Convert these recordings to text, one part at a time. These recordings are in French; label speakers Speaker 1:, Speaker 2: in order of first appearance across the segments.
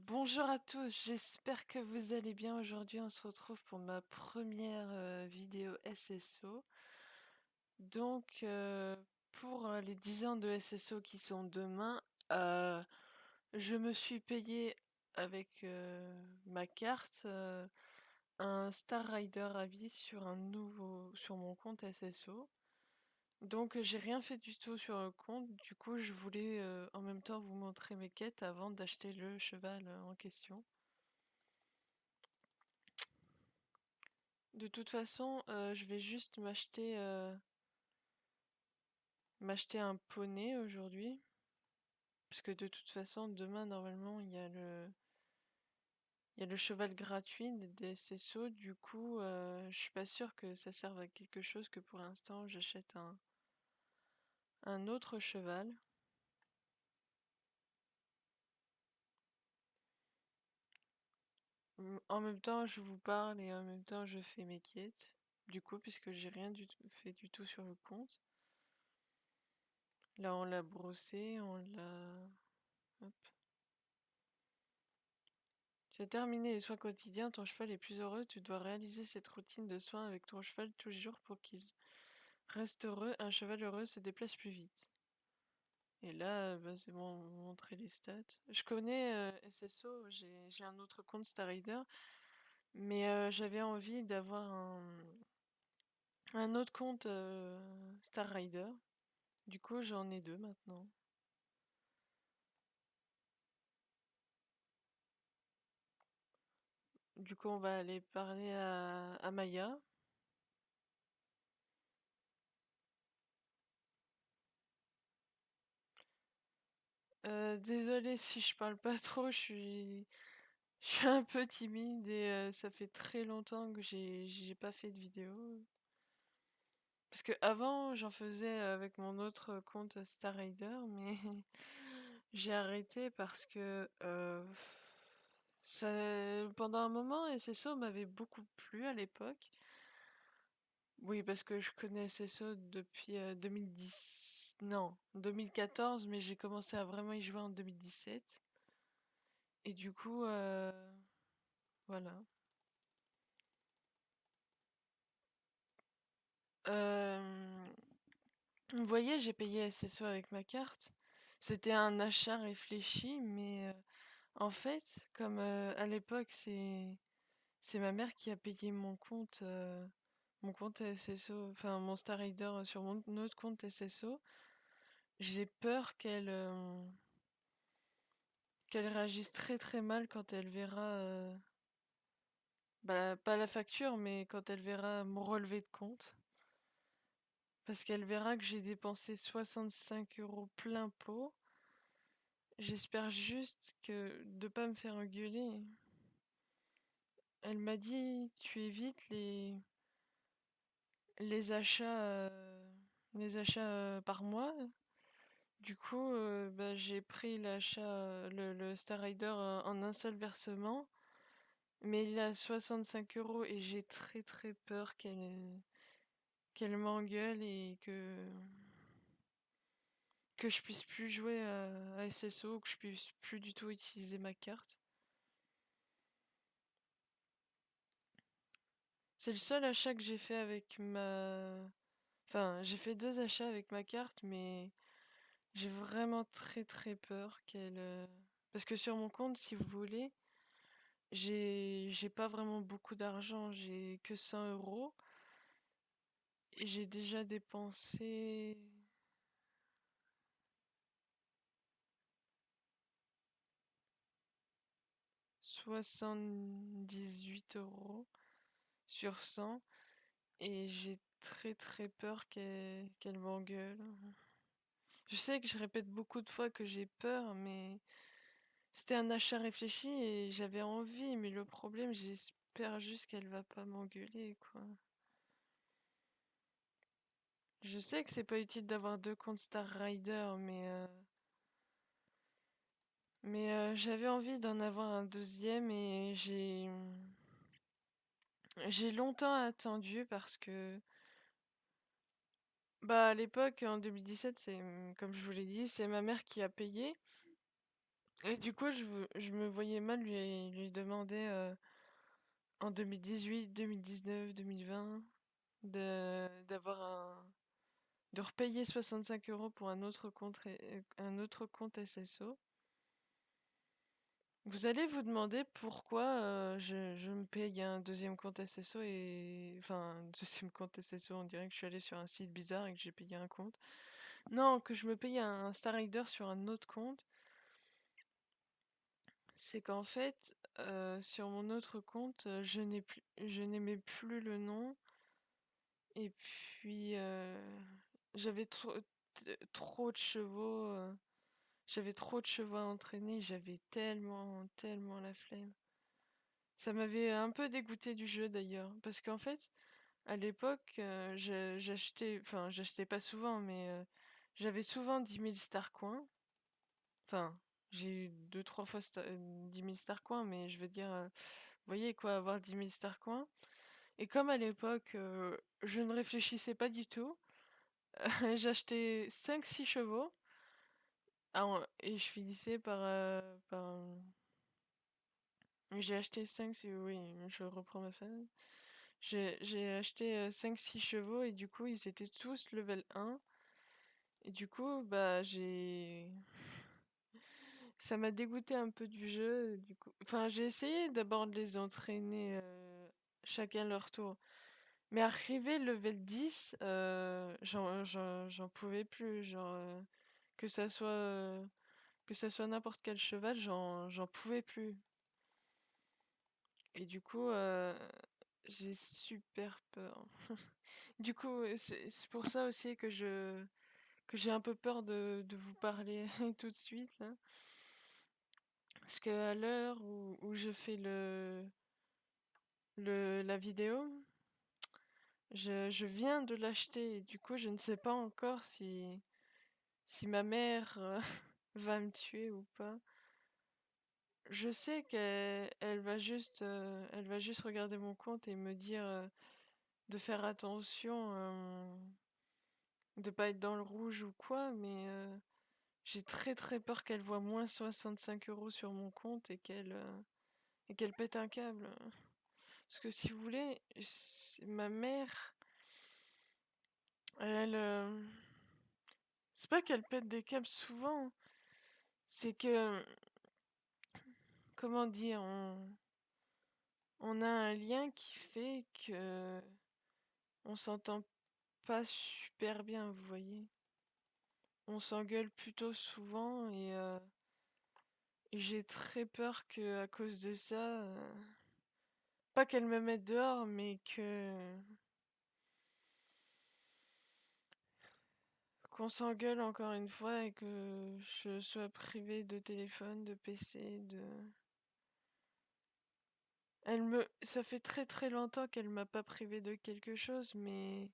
Speaker 1: Bonjour à tous, j'espère que vous allez bien. Aujourd'hui, on se retrouve pour ma première vidéo SSO. Donc, pour les 10 ans de SSO qui sont demain, euh, je me suis payé avec ma carte un Star Rider à vie sur mon compte SSO. Donc, j'ai rien fait du tout sur le compte. Du coup, je voulais en même temps vous montrer mes quêtes avant d'acheter le cheval en question. De toute façon, je vais juste m'acheter un poney aujourd'hui. Parce que de toute façon, demain, normalement, il y a le cheval gratuit des SSO. Du coup, je suis pas sûre que ça serve à quelque chose, que pour l'instant, j'achète un autre cheval. En même temps, je vous parle et en même temps, je fais mes quêtes. Du coup, puisque j'ai rien fait du tout sur le compte. Là, on l'a brossé, on l'a... Hop. Tu as terminé les soins quotidiens, ton cheval est plus heureux, tu dois réaliser cette routine de soins avec ton cheval tous les jours pour qu'il reste heureux. Un cheval heureux se déplace plus vite. Et là, bah, c'est bon, montrer les stats. Je connais SSO, j'ai un autre compte Star Rider, mais j'avais envie d'avoir un autre compte Star Rider. Du coup, j'en ai deux maintenant. Du coup, on va aller parler à Maya. Désolée si je parle pas trop, je suis un peu timide et ça fait très longtemps que j'ai pas fait de vidéo. Parce que avant j'en faisais avec mon autre compte Star Rider, mais j'ai arrêté parce que pendant un moment SSO m'avait beaucoup plu à l'époque. Oui, parce que je connais SSO depuis 2010, non, 2014, mais j'ai commencé à vraiment y jouer en 2017. Et du coup, voilà. Euh, Vous voyez, j'ai payé SSO avec ma carte. C'était un achat réfléchi, mais en fait, comme à l'époque, c'est ma mère qui a payé mon compte SSO, enfin mon Star Rider sur mon autre compte SSO. J'ai peur qu'elle réagisse très très mal quand elle verra, bah, pas la facture, mais quand elle verra mon relevé de compte. Parce qu'elle verra que j'ai dépensé 65 euros plein pot. J'espère juste que de pas me faire engueuler. Elle m'a dit tu évites les achats les achats par mois. Du coup, bah, j'ai pris le Star Rider en un seul versement, mais il est à 65 euros et j'ai très très peur qu'elle m'engueule et que je puisse plus jouer à SSO, que je puisse plus du tout utiliser ma carte. C'est le seul achat que j'ai fait avec ma... Enfin, j'ai fait deux achats avec ma carte, mais j'ai vraiment très très peur qu'elle... Parce que sur mon compte, si vous voulez, j'ai pas vraiment beaucoup d'argent, j'ai que 100 euros. Et j'ai déjà dépensé 78 € sur 100. Et j'ai très très peur qu'elle m'engueule. Je sais que je répète beaucoup de fois que j'ai peur, mais c'était un achat réfléchi et j'avais envie, mais le problème, j'espère juste qu'elle va pas m'engueuler, quoi. Je sais que c'est pas utile d'avoir deux comptes Star Rider, mais j'avais envie d'en avoir un deuxième et j'ai longtemps attendu parce que bah à l'époque en 2017, c'est comme je vous l'ai dit, c'est ma mère qui a payé Et du coup, je me voyais mal lui demander en 2018, 2019, 2020 d'avoir de repayer 65 € pour un autre compte, un autre compte SSO. Vous allez vous demander pourquoi je me paye un deuxième compte SSO et... Enfin, un deuxième compte SSO, on dirait que je suis allée sur un site bizarre et que j'ai payé un compte. Non, que je me paye un Star Rider sur un autre compte. C'est qu'en fait, sur mon autre compte, je n'aimais plus le nom. Et puis, j'avais trop de chevaux. J'avais trop de chevaux à entraîner. J'avais tellement la flemme. Ça m'avait un peu dégoûté du jeu d'ailleurs. Parce qu'en fait, à l'époque, j'achetais, enfin, j'achetais pas souvent, mais j'avais souvent 10 000 star coins. Enfin, j'ai eu deux, trois fois 10 000 star coins, mais je veux dire, vous voyez quoi, avoir 10 000 star coins. Et comme à l'époque, je ne réfléchissais pas du tout, j'achetais 5 6 chevaux et je finissais J'ai acheté 5 oui, je reprends ma phrase. J'ai acheté 5 6 chevaux et du coup, ils étaient tous level 1. Et du coup, bah, ça m'a dégoûté un peu du jeu, du coup. Enfin, j'ai essayé d'abord de les entraîner chacun leur tour. Mais arrivé level 10, j'en pouvais plus. Genre, que ça soit, euh, que ça soit n'importe quel cheval, j'en pouvais plus. Et du coup, j'ai super peur. Du coup, c'est pour ça aussi que j'ai un peu peur de vous parler tout de suite, là. Parce qu'à l'heure où je fais la vidéo, je viens de l'acheter. Et du coup, je ne sais pas encore si ma mère va me tuer ou pas. Je sais elle va juste regarder mon compte et me dire de faire attention, de pas être dans le rouge ou quoi, mais j'ai très peur qu'elle voit moins 65 € sur mon compte et qu'elle pète un câble. Parce que si vous voulez, ma mère, elle, c'est pas qu'elle pète des câbles souvent, c'est que, comment dire, on a un lien qui fait que on s'entend pas super bien, vous voyez. On s'engueule plutôt souvent et j'ai très peur que à cause de ça, pas qu'elle me mette dehors, mais que qu'on s'engueule encore une fois et que je sois privée de téléphone, de PC, de... Ça fait très longtemps qu'elle m'a pas privée de quelque chose, mais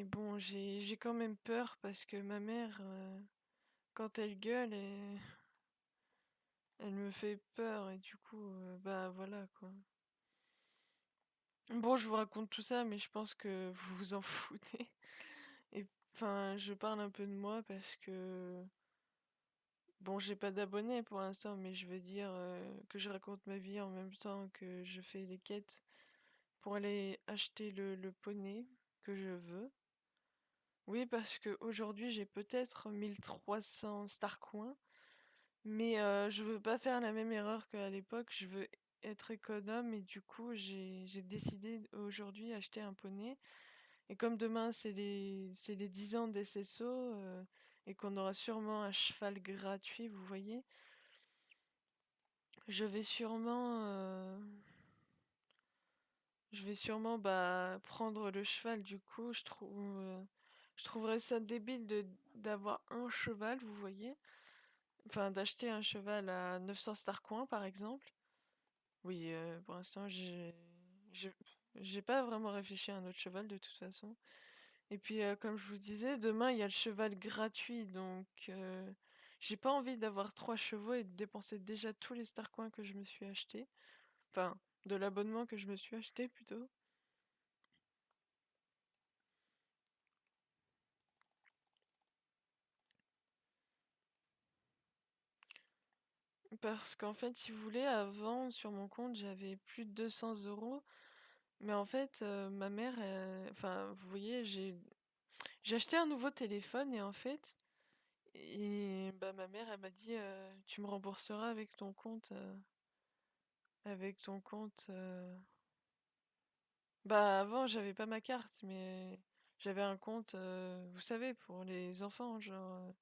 Speaker 1: bon, j'ai quand même peur parce que ma mère, quand elle gueule, elle me fait peur et du coup, bah voilà quoi. Bon, je vous raconte tout ça, mais je pense que vous vous en foutez. Et enfin, je parle un peu de moi parce que bon, j'ai pas d'abonnés pour l'instant, mais je veux dire que je raconte ma vie en même temps que je fais les quêtes pour aller acheter le poney que je veux. Oui, parce que aujourd'hui j'ai peut-être 1 300 star coins, mais je veux pas faire la même erreur qu'à l'époque. Je veux être économe et du coup j'ai décidé aujourd'hui acheter un poney. Et comme demain c'est les 10 ans d'SSO et qu'on aura sûrement un cheval gratuit, vous voyez, je vais sûrement bah, prendre le cheval. Du coup, je trouverais ça débile de d'avoir un cheval, vous voyez. Enfin, d'acheter un cheval à 900 star coins, par exemple. Oui, pour l'instant, j'ai j'ai pas vraiment réfléchi à un autre cheval de toute façon. Et puis, comme je vous disais, demain il y a le cheval gratuit, donc j'ai pas envie d'avoir 3 chevaux et de dépenser déjà tous les star coins que je me suis acheté. Enfin, de l'abonnement que je me suis acheté plutôt. Parce qu'en fait, si vous voulez, avant, sur mon compte, j'avais plus de 200 €. Mais en fait, ma mère, enfin, vous voyez, j'ai acheté un nouveau téléphone et en fait, bah, ma mère, elle m'a dit, tu me rembourseras avec ton compte, Bah, avant, j'avais pas ma carte, mais j'avais un compte, vous savez, pour les enfants, genre,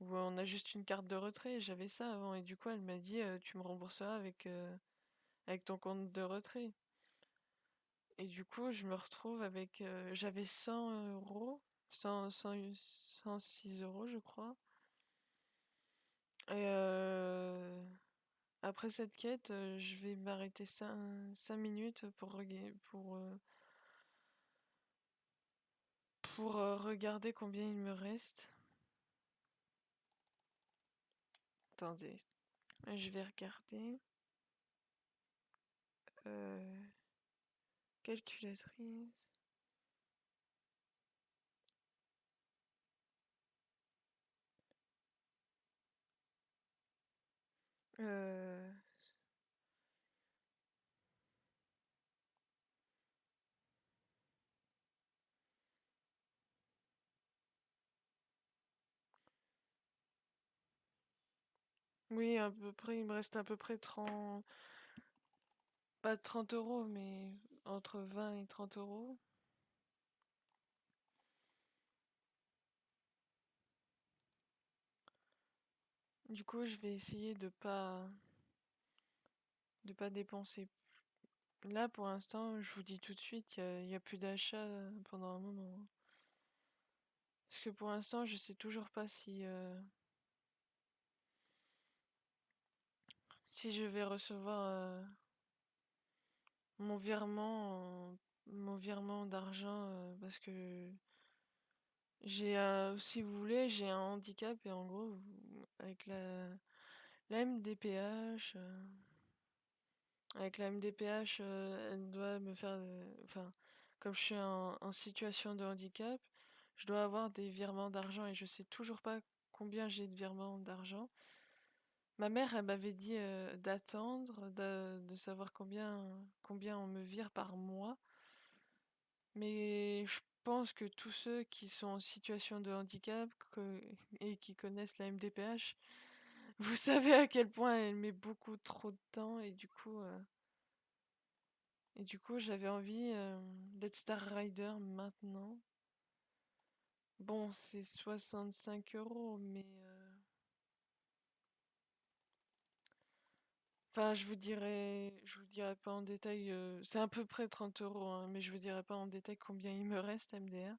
Speaker 1: où on a juste une carte de retrait. J'avais ça avant et du coup, elle m'a dit, tu me rembourseras avec ton compte de retrait. Et du coup, je me retrouve avec, j'avais 100 €, 106 €, je crois. Et après cette quête, je vais m'arrêter 5 minutes pour regarder combien il me reste. Attendez, je vais regarder. Euh, Calculatrice. Euh, oui, à peu près, il me reste à peu près 30, pas 30 €, mais entre 20 et 30 €. Du coup, je vais essayer de pas dépenser. Là, pour l'instant, je vous dis tout de suite, il y a plus d'achat pendant un moment. Parce que pour l'instant, je sais toujours pas si je vais recevoir mon virement, mon virement d'argent, parce que si vous voulez, j'ai un handicap et en gros, avec la MDPH, elle doit me faire, enfin, comme je suis en situation de handicap, je dois avoir des virements d'argent et je sais toujours pas combien j'ai de virements d'argent. Ma mère, elle m'avait dit d'attendre, de savoir combien on me vire par mois. Mais je pense que tous ceux qui sont en situation de handicap et qui connaissent la MDPH, vous savez à quel point elle met beaucoup trop de temps et du coup j'avais envie d'être Star Rider maintenant. Bon, c'est 65 €, mais enfin, je vous dirai pas en détail. C'est à peu près 30 €, hein, mais je vous dirai pas en détail combien il me reste MDR.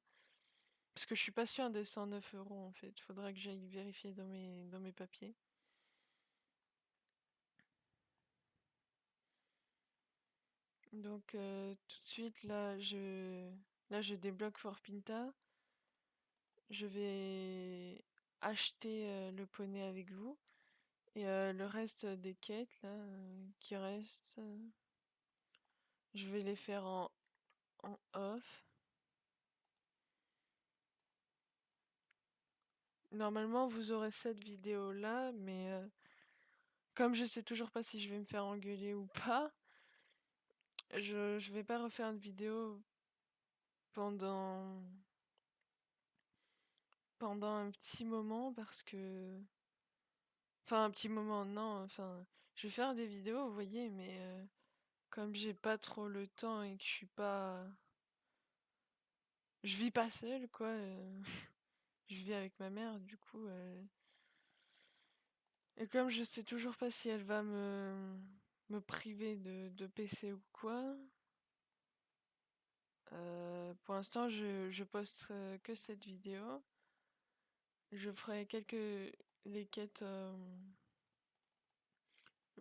Speaker 1: Parce que je suis pas sûre des 109 € en fait. Faudra que j'aille vérifier dans mes papiers. Donc tout de suite là je débloque Forpinta. Je vais acheter le poney avec vous. Et le reste des quêtes là qui restent, je vais les faire en off. Normalement vous aurez cette vidéo là, mais comme je sais toujours pas si je vais me faire engueuler ou pas, je vais pas refaire une vidéo pendant pendant un petit moment parce que, enfin un petit moment non, enfin je vais faire des vidéos, vous voyez, mais comme j'ai pas trop le temps et que je vis pas seule quoi, je vis avec ma mère du coup, et comme je sais toujours pas si elle va me priver de PC ou quoi, pour l'instant je poste que cette vidéo. Je ferai les quêtes,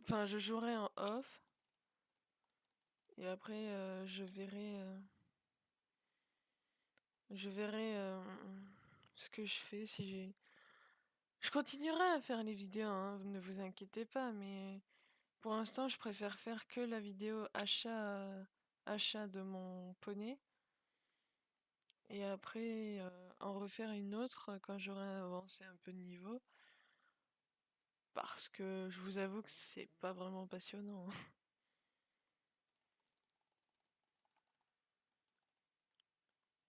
Speaker 1: enfin je jouerai en off et après je verrai ce que je fais si j'ai. Je continuerai à faire les vidéos, hein, ne vous inquiétez pas, mais pour l'instant, je préfère faire que la vidéo achat de mon poney et après en refaire une autre quand j'aurai avancé un peu de niveau. Parce que je vous avoue que c'est pas vraiment passionnant.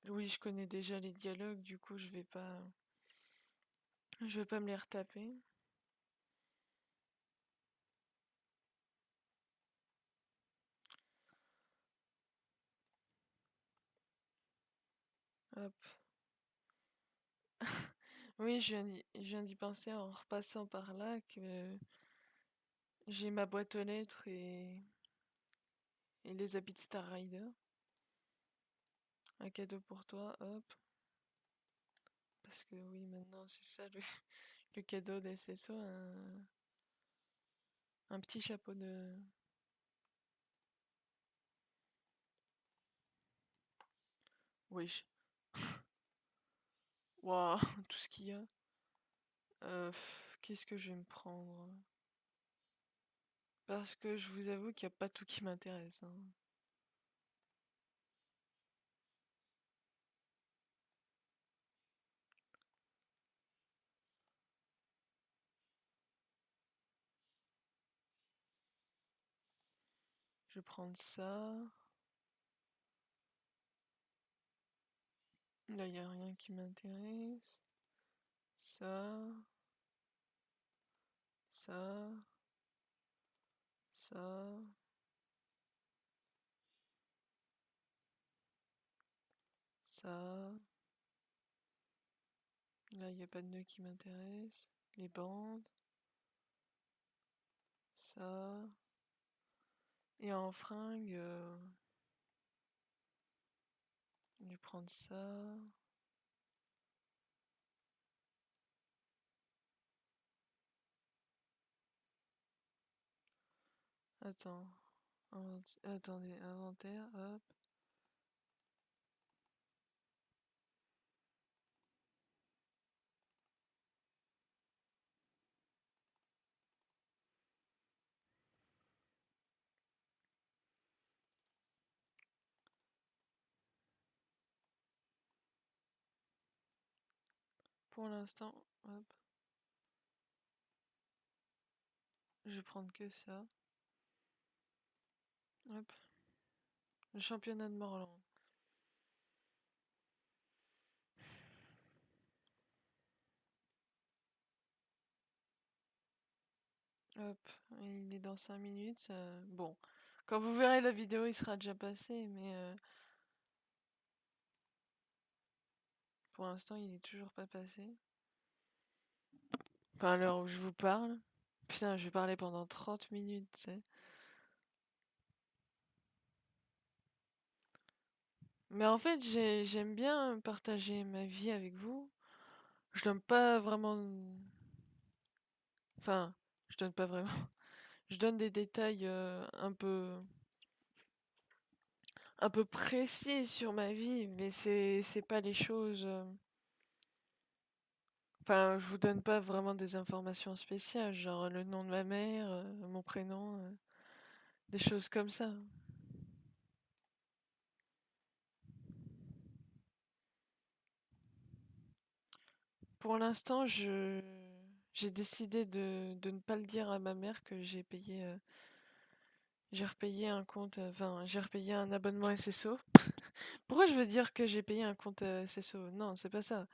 Speaker 1: Oui, je connais déjà les dialogues, du coup je vais pas me les retaper. Hop. Oui, je viens d'y penser en repassant par là que j'ai ma boîte aux lettres et les habits de Star Rider. Un cadeau pour toi, hop. Parce que oui, maintenant c'est ça le cadeau d'SSO, un petit chapeau de... Wesh. Waouh, tout ce qu'il y a. Qu'est-ce que je vais me prendre? Parce que je vous avoue qu'il n'y a pas tout qui m'intéresse, hein. Je vais prendre ça. Là, il n'y a rien qui m'intéresse. Ça, ça, ça, ça. Là, il n'y a pas de nœud qui m'intéresse. Les bandes, ça. Et en fringue, je vais prendre ça. Attends. Attendez, inventaire, hop. Pour l'instant, hop. Je vais prendre que ça. Hop. Le championnat de Morland. Hop. Et il est dans 5 minutes. Bon. Quand vous verrez la vidéo, il sera déjà passé, mais pour l'instant, il est toujours pas passé. Enfin, à l'heure où je vous parle. Putain, je vais parler pendant 30 minutes, tu sais. Mais en fait, j'aime bien partager ma vie avec vous. Je donne pas vraiment... Enfin, je donne pas vraiment... Je donne des détails un peu précis sur ma vie, mais c'est pas les choses... Enfin, je vous donne pas vraiment des informations spéciales, genre le nom de ma mère, mon prénom, des choses comme ça. Pour l'instant, j'ai décidé de ne pas le dire à ma mère que j'ai repayé un compte, enfin, j'ai repayé un abonnement SSO. Pourquoi je veux dire que j'ai payé un compte SSO? Non, c'est pas ça.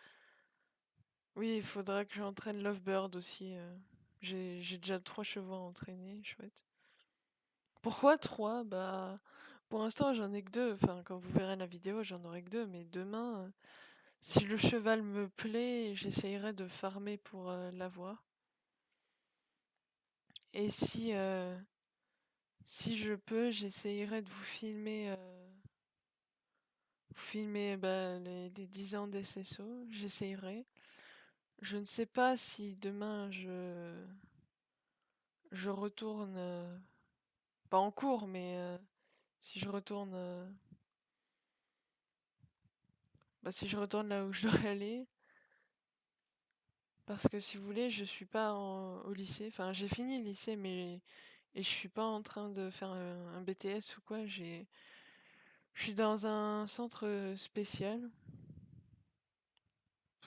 Speaker 1: Oui, il faudra que j'entraîne Lovebird aussi. J'ai déjà 3 chevaux à entraîner, chouette. Pourquoi 3? Bah, pour l'instant, j'en ai que 2. Enfin, quand vous verrez la vidéo, j'en aurai que 2. Mais demain, si le cheval me plaît, j'essayerai de farmer pour l'avoir. Et si je peux, j'essayerai de vous filmer bah, les 10 ans d'SSO. J'essayerai. Je ne sais pas si demain je retourne, pas en cours, mais si je retourne, bah, si je retourne là où je dois aller, parce que si vous voulez, je suis pas au lycée. Enfin, j'ai fini le lycée, mais et je suis pas en train de faire un BTS ou quoi. Je suis dans un centre spécial.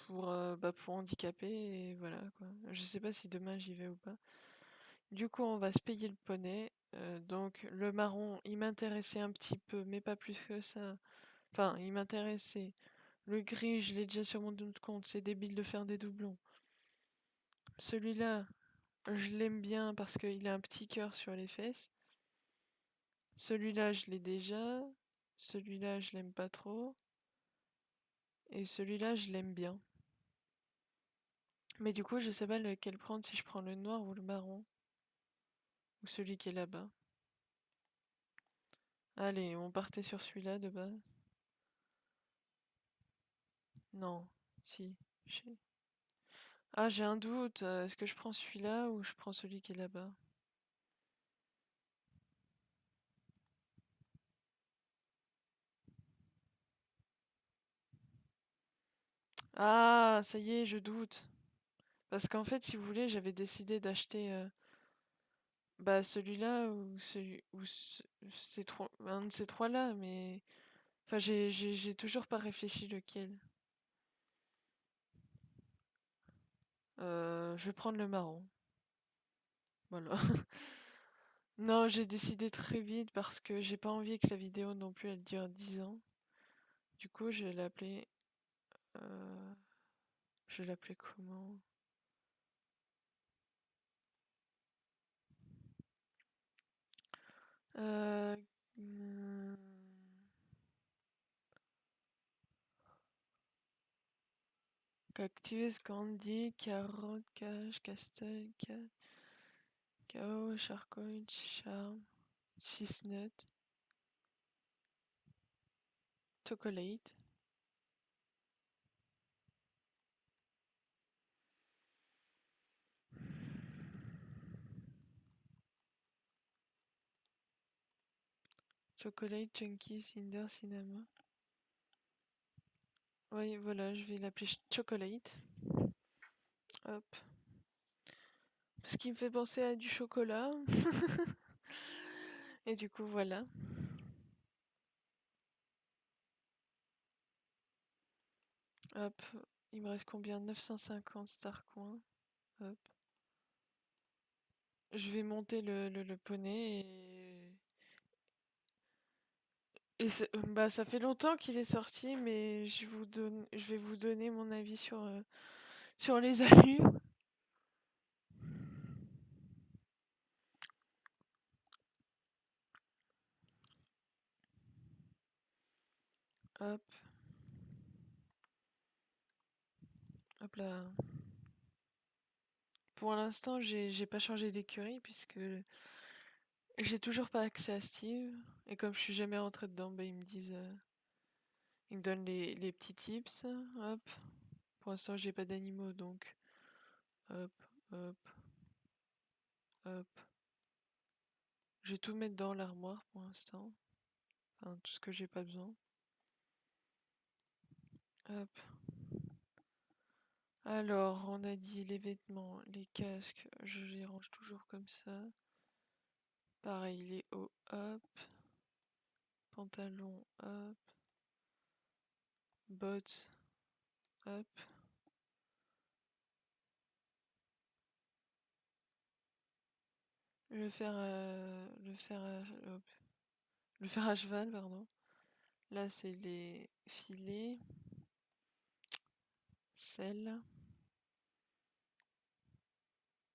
Speaker 1: pour handicapés et voilà quoi. Je sais pas si demain j'y vais ou pas. Du coup, on va se payer le poney. Donc le marron, il m'intéressait un petit peu, mais pas plus que ça. Enfin, il m'intéressait. Le gris, je l'ai déjà sur mon compte, c'est débile de faire des doublons. Celui-là, je l'aime bien parce qu'il a un petit cœur sur les fesses. Celui-là, je l'ai déjà. Celui-là, je l'aime pas trop. Et celui-là, je l'aime bien. Mais du coup, je sais pas lequel prendre, si je prends le noir ou le marron. Ou celui qui est là-bas. Allez, on partait sur celui-là de base. Non, si. j'ai- Ah, j'ai un doute. Est-ce que je prends celui-là ou je prends celui qui est là-bas? Ah, ça y est, je doute. Parce qu'en fait, si vous voulez, j'avais décidé d'acheter celui-là ou un de ces trois-là, mais enfin, j'ai toujours pas réfléchi lequel. Je vais prendre le marron. Voilà. Non, j'ai décidé très vite parce que j'ai pas envie que la vidéo non plus elle dure 10 ans. Du coup, euh, je vais l'appeler comment? Euh, hmm, Cactus, candy, carotte, cache, castagne, cacao, charcoal, charme, chestnut, chocolate, chocolate, chunky, cinder, cinnamon. Oui, voilà, je vais l'appeler chocolate. Hop. Ce qui me fait penser à du chocolat. Et du coup, voilà. Hop. Il me reste combien? 950 star coins. Hop. Je vais monter le poney bah, ça fait longtemps qu'il est sorti, mais je vais vous donner mon avis sur les allures. Hop, hop là. Pour l'instant, j'ai pas changé d'écurie puisque j'ai toujours pas accès à Steve. Et comme je suis jamais rentré dedans, bah, ils me donnent les petits tips. Hop. Pour l'instant, j'ai pas d'animaux donc hop, hop, hop. Je vais tout mettre dans l'armoire pour l'instant. Enfin, tout ce que j'ai pas besoin. Hop. Alors, on a dit les vêtements, les casques, je les range toujours comme ça. Pareil, les hauts, hop. Pantalon, hop. Bottes, hop. Hop. Le fer à cheval, pardon. Là, c'est les filets, selle,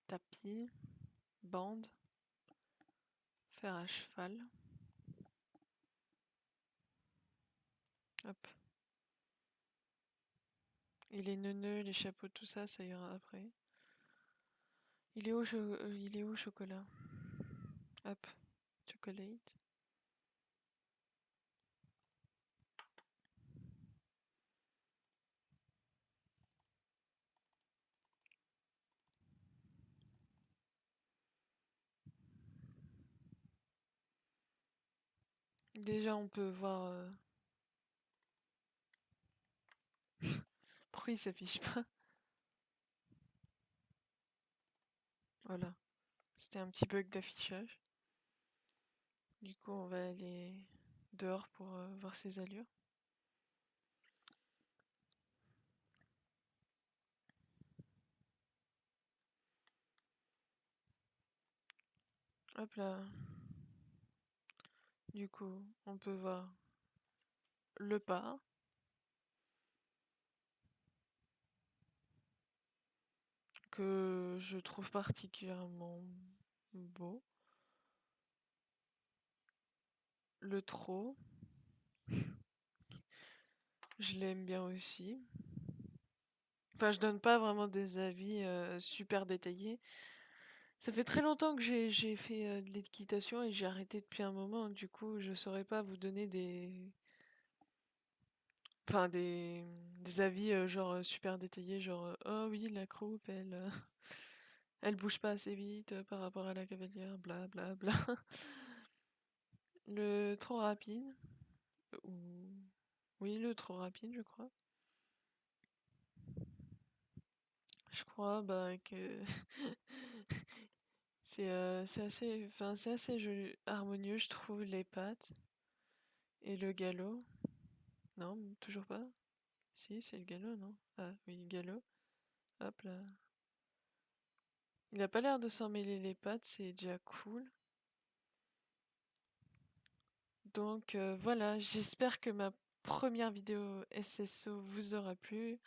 Speaker 1: tapis, bande, fer à cheval. Hop. Et les neuneux, les chapeaux, tout ça, ça ira après. Il est où chocolat? Hop. Chocolate. Déjà, on peut voir. Pourquoi il s'affiche pas? Voilà. C'était un petit bug d'affichage. Du coup, on va aller dehors pour voir ses allures. Hop là. Du coup, on peut voir le pas. Que je trouve particulièrement beau. Le trot, je l'aime bien aussi. Enfin, je donne pas vraiment des avis super détaillés. Ça fait très longtemps que j'ai fait de l'équitation et j'ai arrêté depuis un moment. Du coup, je saurais pas vous donner enfin des avis genre super détaillés, genre oh oui, la croupe, elle bouge pas assez vite par rapport à la cavalière, bla bla bla. Le trop rapide, ou oui, le trop rapide, je crois. Je crois bah, que c'est assez harmonieux, je trouve, les pattes et le galop. Non, toujours pas? Si, c'est le galop, non? Ah oui, galop. Hop là. Il a pas l'air de s'en mêler les pattes, c'est déjà cool. Donc voilà, j'espère que ma première vidéo SSO vous aura plu.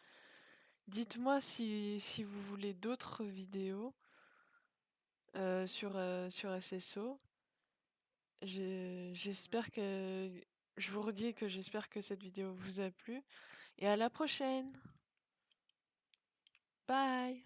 Speaker 1: Dites-moi si vous voulez d'autres vidéos sur SSO. J'espère que... Je vous redis que j'espère que cette vidéo vous a plu. Et à la prochaine. Bye.